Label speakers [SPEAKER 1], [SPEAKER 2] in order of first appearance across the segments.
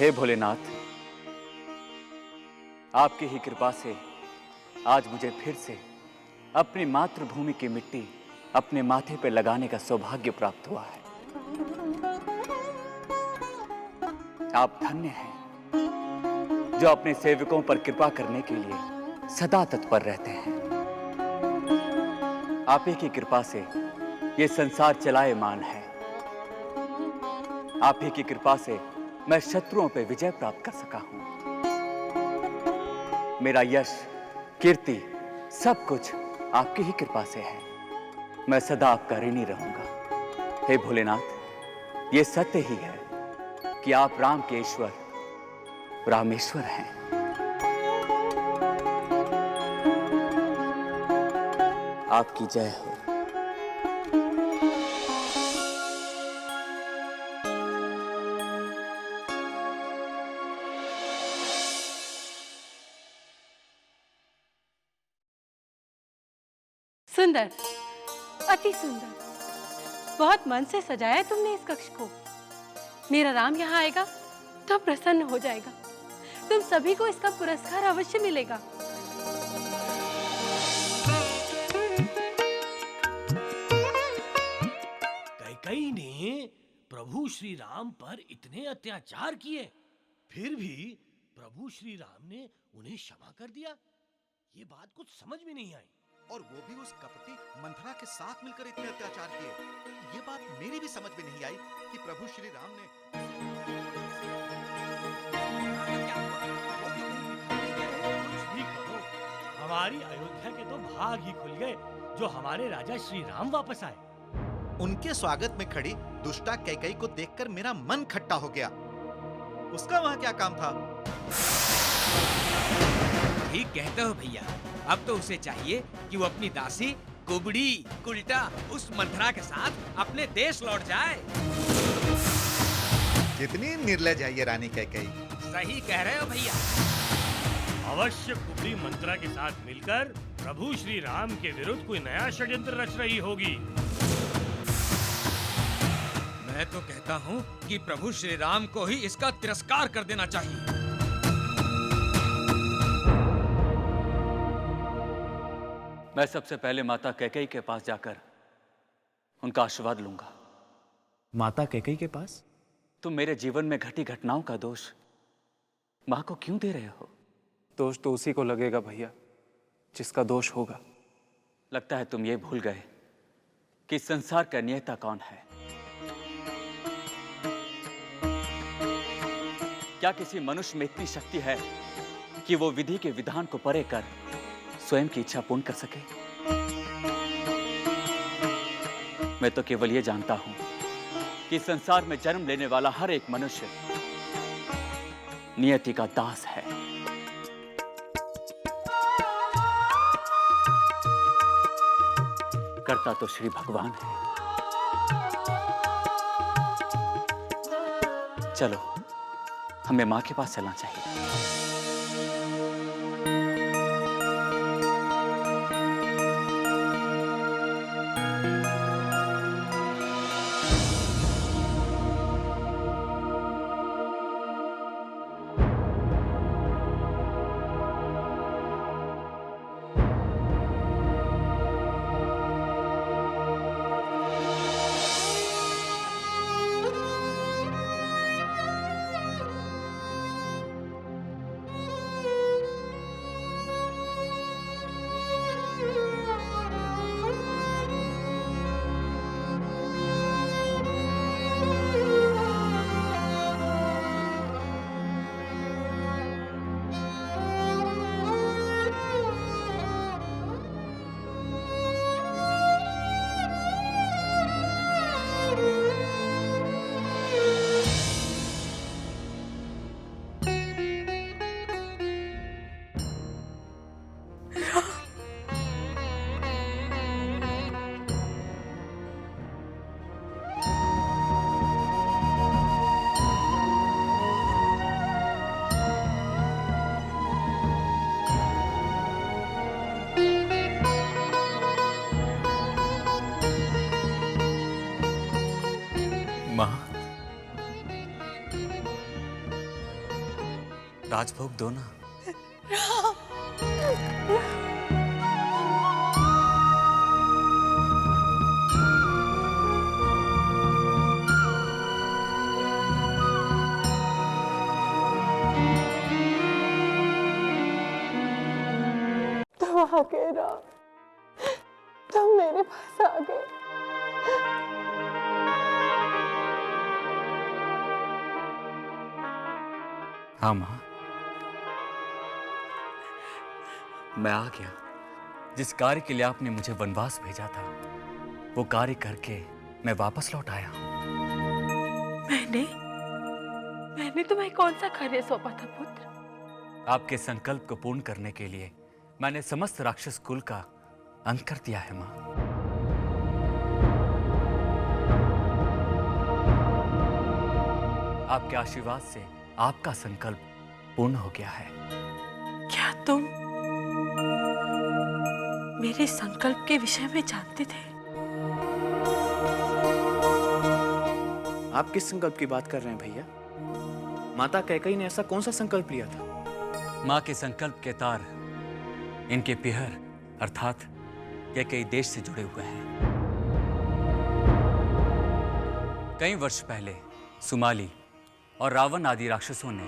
[SPEAKER 1] हे भोलेनाथ, आपकी ही कृपा से आज मुझे फिर से अपनी मातृभूमि की मिट्टी अपने माथे पर लगाने का सौभाग्य प्राप्त हुआ है। आप धन्य हैं जो अपने सेवकों पर कृपा करने के लिए सदा तत्पर रहते हैं। आप ही की कृपा से ये संसार चलायमान है। आप ही की कृपा से मैं शत्रुओं पर विजय प्राप्त कर सका हूं। मेरा यश, कीर्ति, सब कुछ आपकी ही कृपा से है। मैं सदा आपका ऋणी रहूंगा। हे भोलेनाथ, ये सत्य ही है कि आप राम के ईश्वर, रामेश्वर हैं। आपकी जय हो।
[SPEAKER 2] सुंदर, अति सुंदर। बहुत मन से सजाया है तुमने इस कक्ष को। मेरा राम यहाँ आएगा तो प्रसन्न हो जाएगा। तुम सभी को इसका पुरस्कार अवश्य मिलेगा।
[SPEAKER 3] कैकेयी ने प्रभु श्री राम पर इतने अत्याचार किए, फिर भी प्रभु श्री राम ने उन्हें क्षमा कर दिया। ये बात कुछ समझ में नहीं आई।
[SPEAKER 4] और वो भी उस कपटी मंथरा के साथ मिलकर इतने अत्याचार किए। ये बात मेरी भी समझ में नहीं आई कि प्रभु श्री राम ने
[SPEAKER 3] हमारी अयोध्या के तो भाग ही खुल गए जो हमारे राजा श्री राम वापस आए।
[SPEAKER 4] उनके स्वागत में खड़ी दुष्टा कैकेयी को देखकर मेरा मन खट्टा हो गया। उसका वहां क्या काम था?
[SPEAKER 5] ठीक कहते हो भैया। अब तो उसे चाहिए कि वो अपनी दासी कुबड़ी कुल्टा उस मंथरा के साथ अपने देश लौट जाए।
[SPEAKER 4] कितनी निर्लज है ये रानी कैकेयी।
[SPEAKER 5] सही कह रहे हो भैया।
[SPEAKER 3] अवश्य कुबड़ी मंत्रा के साथ मिलकर प्रभु श्री राम के विरुद्ध कोई नया षड्यंत्र रच रही होगी।
[SPEAKER 5] मैं तो कहता हूँ कि प्रभु श्री राम को ही इसका तिरस्कार कर देना चाहिए।
[SPEAKER 1] मैं सबसे पहले माता कैकेयी के पास जाकर उनका आशीर्वाद लूंगा।
[SPEAKER 6] माता कैकेयी के पास?
[SPEAKER 1] तुम मेरे जीवन में घटी घटनाओं का दोष मां को क्यों दे रहे हो?
[SPEAKER 6] दोष तो उसी को लगेगा भैया जिसका दोष होगा।
[SPEAKER 1] लगता है तुम ये भूल गए कि संसार का नियता कौन है। क्या किसी मनुष्य में इतनी शक्ति है कि वो विधि के विधान को परे कर स्वयं की इच्छा पूर्ण कर सके? मैं तो केवल ये जानता हूं कि संसार में जन्म लेने वाला हर एक मनुष्य नियति का दास है। करता तो श्री भगवान है। चलो, हमें मां के पास चलना चाहिए। राजभोग दो ना।
[SPEAKER 2] तुम आ गए राम, तुम मेरे पास आ गए।
[SPEAKER 1] हाँ माँ, मैं आ गया। जिस कार्य के लिए आपने मुझे वनवास भेजा था, वो कार्य करके मैं वापस लौट आया हूँ।
[SPEAKER 2] मैंने तुम्हें कौन सा कार्य सौंपा था पुत्र?
[SPEAKER 1] आपके संकल्प को पूर्ण करने के लिए मैंने समस्त राक्षस कुल का अंत कर दिया है माँ। आपके आशीर्वाद से आपका संकल्प पूर्ण हो गया है।
[SPEAKER 2] क्या तुम मेरे संकल्प के विषय में जानते थे?
[SPEAKER 6] आप किस संकल्प की बात कर रहे हैं भैया? माता कैकेयी ने ऐसा कौन सा संकल्प लिया था?
[SPEAKER 1] माँ के संकल्प के तार इनके पिहर अर्थात कैकेयी देश से जुड़े हुए हैं। कई वर्ष पहले सुमाली और रावण आदि राक्षसों ने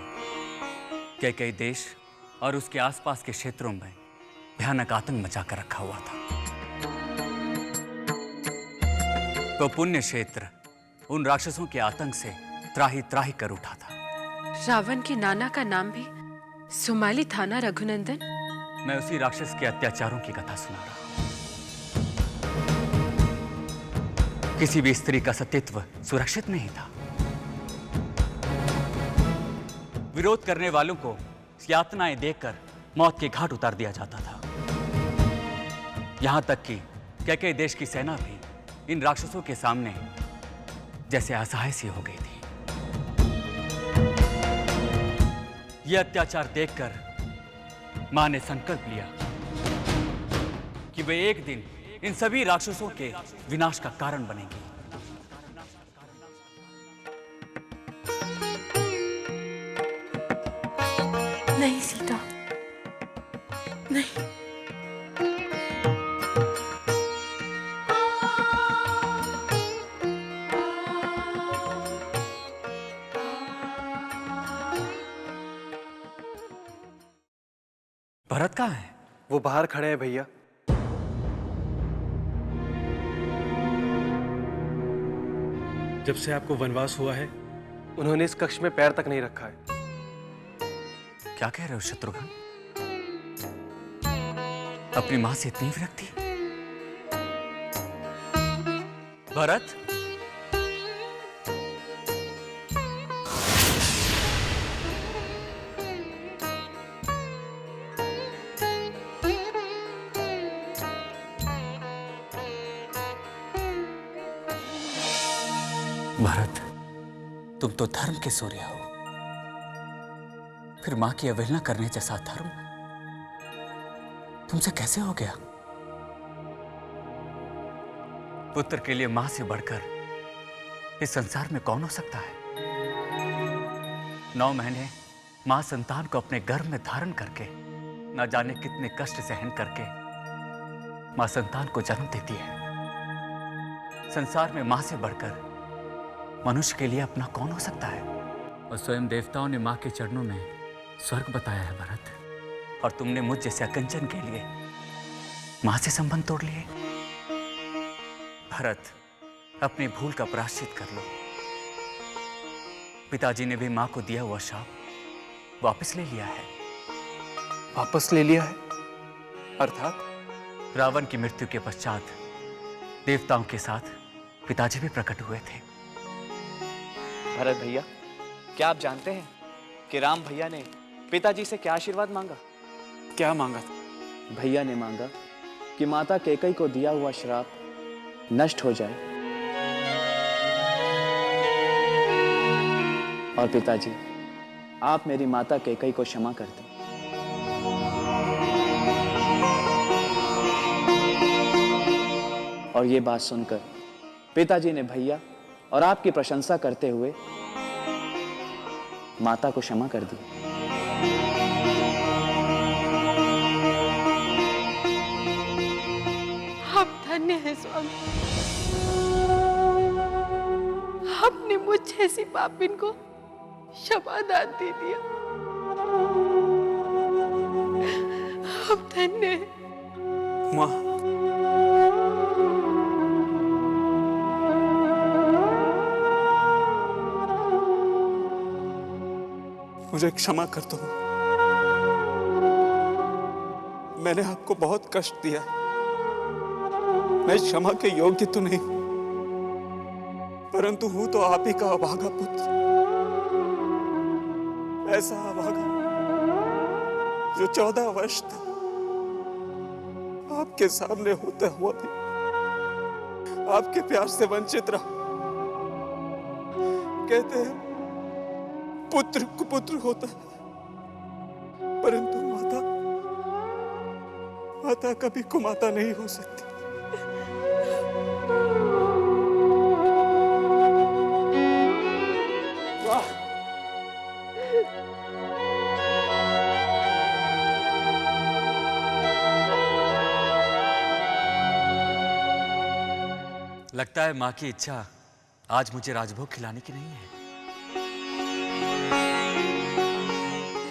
[SPEAKER 1] कैकेयी देश और उसके आसपास के क्षेत्रों में भयानक आतंक मचाकर रखा हुआ था। तो पुण्य क्षेत्र उन राक्षसों के आतंक से त्राही त्राही कर उठा था।
[SPEAKER 2] रावण के नाना का नाम भी सुमाली था ना रघुनंदन?
[SPEAKER 1] मैं उसी राक्षस के अत्याचारों की कथा सुना रहा हूं। किसी भी स्त्री का सतीत्व सुरक्षित नहीं था। विरोध करने वालों को यातनाएं देकर मौत के घाट उतार दिया जाता था। यहां तक कि कैकेयी देश की सेना भी इन राक्षसों के सामने जैसे असहाय सी हो गई थी। यह अत्याचार देखकर मां ने संकल्प लिया कि वे एक दिन इन सभी राक्षसों के विनाश का कारण बनेंगी।
[SPEAKER 2] नहीं सीता, नहीं।
[SPEAKER 1] भरत कहाँ है?
[SPEAKER 6] वो बाहर खड़े हैं भैया। जब से आपको वनवास हुआ है, उन्होंने इस कक्ष में पैर तक नहीं रखा है।
[SPEAKER 1] क्या कह रहे हो शत्रुघ्न? अपनी मां से इतनी विरक्ति? भरत, भरत, तुम तो धर्म के सूर्य हो, फिर मां की अवहेलना करने जैसा धर्म तुमसे कैसे हो गया? पुत्र के लिए मां से बढ़कर इस संसार में कौन हो सकता है? 9 महीने मां संतान को अपने गर्भ में धारण करके न जाने कितने कष्ट सहन करके मां संतान को जन्म देती है। संसार में मां से बढ़कर मनुष्य के लिए अपना कौन हो सकता है? और स्वयं देवताओं ने मां के चरणों में स्वर्ग बताया है भरत, और तुमने मुझ जैसे अकंचन के लिए मां से संबंध तोड़ लिए। भरत, अपनी भूल का प्रायश्चित कर लो। पिताजी ने भी मां को दिया हुआ शाप वापस ले लिया है।
[SPEAKER 6] वापस ले लिया है? अर्थात?
[SPEAKER 1] रावण की मृत्यु के पश्चात देवताओं के साथ पिताजी भी प्रकट हुए थे।
[SPEAKER 6] भरत भैया, क्या आप जानते हैं कि राम भैया ने पिताजी से क्या आशीर्वाद मांगा? क्या मांगा था?
[SPEAKER 7] भैया ने मांगा कि माता कैकेयी को दिया हुआ श्राप नष्ट हो जाए, और पिताजी, आप मेरी माता कैकेयी को क्षमा कर दें। और ये बात सुनकर पिताजी ने भैया और आपकी प्रशंसा करते हुए माता को क्षमा कर दी।
[SPEAKER 2] धन्य है स्वामी, आपने मुझ जैसी पापिन को क्षमादान दे दिया। आप धन्य हैं।
[SPEAKER 6] माँ, मुझे क्षमा कर दो। मैंने आपको बहुत कष्ट दिया। मैं क्षमा के योग्य तो नहीं, परंतु हूं तो आप ही का अभागा पुत्र। ऐसा अभागा जो 14 वर्ष तक आपके सामने होता हुआ भी आपके प्यार से वंचित रहा। कहते हैं पुत्र कुपुत्र होता है, परंतु माता कभी कुमाता नहीं हो सकती। वाह!
[SPEAKER 1] लगता है माँ की इच्छा आज मुझे राजभोग खिलाने की नहीं है।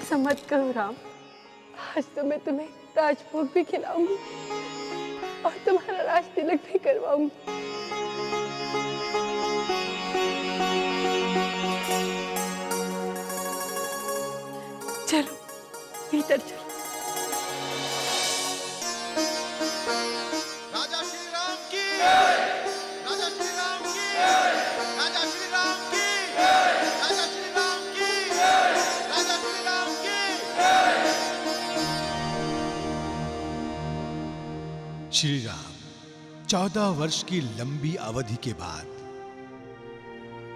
[SPEAKER 2] ऐसा मत करो राम, आज तो मैं तुम्हें राजभोग भी खिलाऊंगी और तुम्हारा राज तिलक भी करवाऊंगी। चलो भीतर चलो।
[SPEAKER 4] राजा श्री राम की जय! राजा श्री राम की जय! राजा श्री राम की जय! राजा श्री राम की जय! राजा श्री राम की जय!
[SPEAKER 3] श्री राम 14 वर्ष की लंबी अवधि के बाद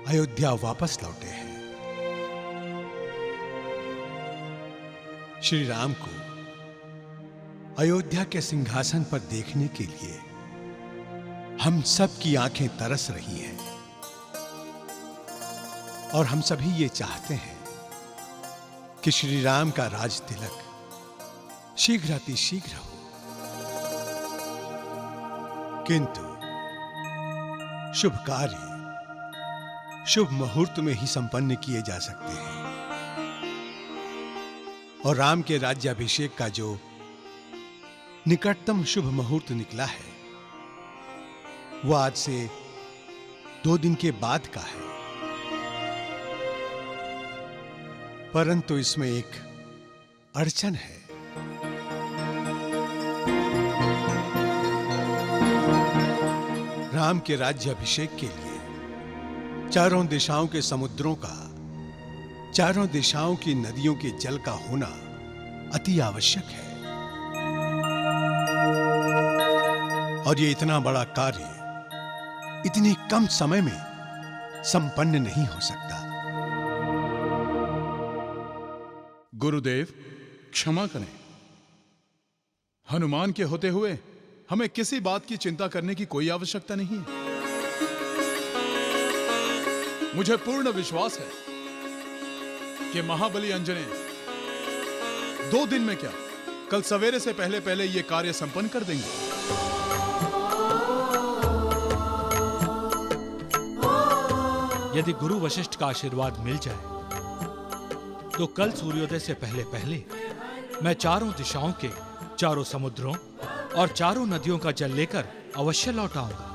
[SPEAKER 3] अयोध्या वापस लौटे हैं। श्री राम को अयोध्या के सिंहासन पर देखने के लिए हम सब की आंखें तरस रही हैं और हम सभी ये चाहते हैं कि श्री राम का राज तिलक शीघ्र हो, किंतु शुभ कार्य शुभ मुहूर्त में ही संपन्न किए जा सकते हैं और राम के राज्याभिषेक का जो निकटतम शुभ मुहूर्त निकला है वो आज से 2 दिन के बाद का है। परंतु इसमें एक अड़चन है। राम के राज्याभिषेक के लिए चारों दिशाओं के समुद्रों का, चारों दिशाओं की नदियों के जल का होना अति आवश्यक है और ये इतना बड़ा कार्य इतने कम समय में संपन्न नहीं हो सकता।
[SPEAKER 8] गुरुदेव क्षमा करें, हनुमान के होते हुए हमें किसी बात की चिंता करने की कोई आवश्यकता नहीं है। मुझे पूर्ण विश्वास है कि महाबली अंजने 2 दिन में क्या, कल सवेरे से पहले पहले यह कार्य संपन्न कर देंगे।
[SPEAKER 9] यदि गुरु वशिष्ठ का आशीर्वाद मिल जाए तो कल सूर्योदय से पहले पहले मैं चारों दिशाओं के, चारों समुद्रों और चारों नदियों का जल लेकर अवश्य लौट आऊंगा।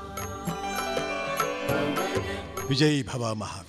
[SPEAKER 3] विजयी भवा महावीर।